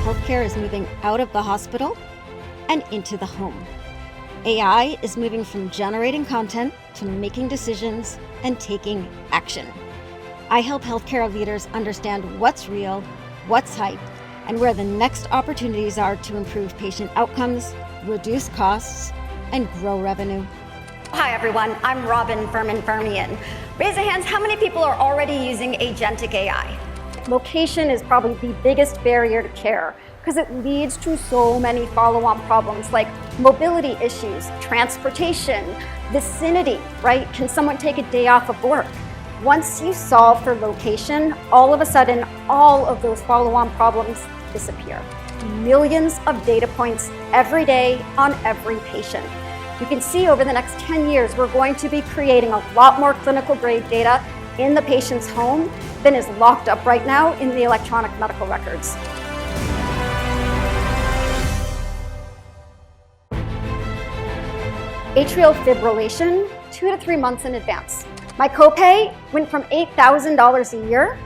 healthcare is moving out of the hospital and into the home. AI is moving from generating content to making decisions and taking action. I help healthcare leaders understand what's real, what's hype, and where the next opportunities are to improve patient outcomes, reduce costs, and grow revenue. Hi everyone, I'm Farmanfarmaian. Raise your hands, how many people are already using Agentic AI? Location is probably the biggest barrier to care because it leads to so many follow-on problems like mobility issues, transportation, vicinity, right? Can someone take a day off of work? Once you solve for location, all of a sudden, all of those follow-on problems disappear. Millions of data points every day on every patient. You can see over the next 10 years, we're going to be creating a lot more clinical grade data in the patient's home than is locked up right now in the electronic medical records. Atrial fibrillation, 2 to 3 months in advance. My copay went from $8,000 a year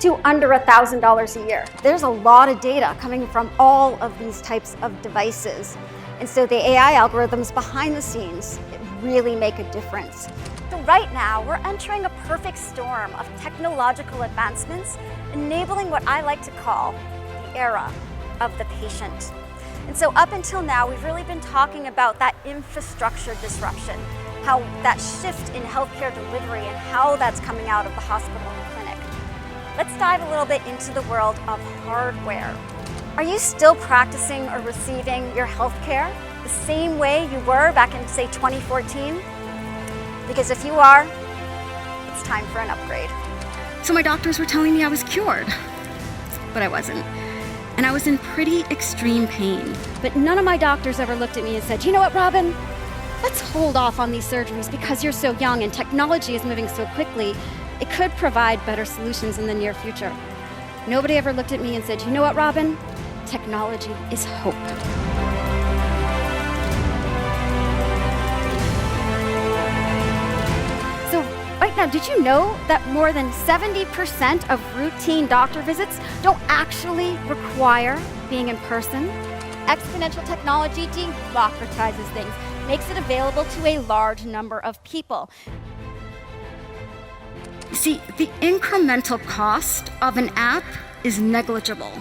to under $1,000 a year. There's a lot of data coming from all of these types of devices. And so the AI algorithms behind the scenes really make a difference. So right now, we're entering a perfect storm of technological advancements, enabling what I like to call the era of the patient. And so up until now, we've really been talking about that infrastructure disruption, how that shift in healthcare delivery and how that's coming out of the hospital and clinic. Let's dive a little bit into the world of hardware. Are you still practicing or receiving your healthcare the same way you were back in, say, 2014? Because if you are, it's time for an upgrade. So my doctors were telling me I was cured, but I wasn't. And I was in pretty extreme pain. But none of my doctors ever looked at me and said, you know what, Robin? Let's hold off on these surgeries because you're so young and technology is moving so quickly. It could provide better solutions in the near future. Nobody ever looked at me and said, you know what, Robin? Technology is hope. So right now, did you know that more than 70% of routine doctor visits don't actually require being in person? Exponential technology democratizes things, makes it available to a large number of people. See, the incremental cost of an app is negligible.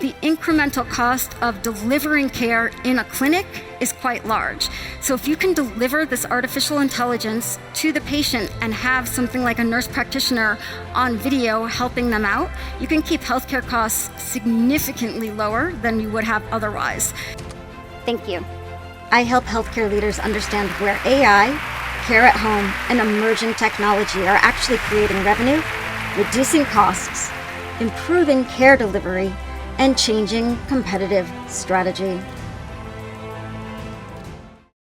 The incremental cost of delivering care in a clinic is quite large. So if you can deliver this artificial intelligence to the patient and have something like a nurse practitioner on video helping them out, you can keep healthcare costs significantly lower than you would have otherwise. Thank you. I help healthcare leaders understand where AI, care at home, and emerging technology are actually creating revenue, reducing costs, improving care delivery, and changing competitive strategy.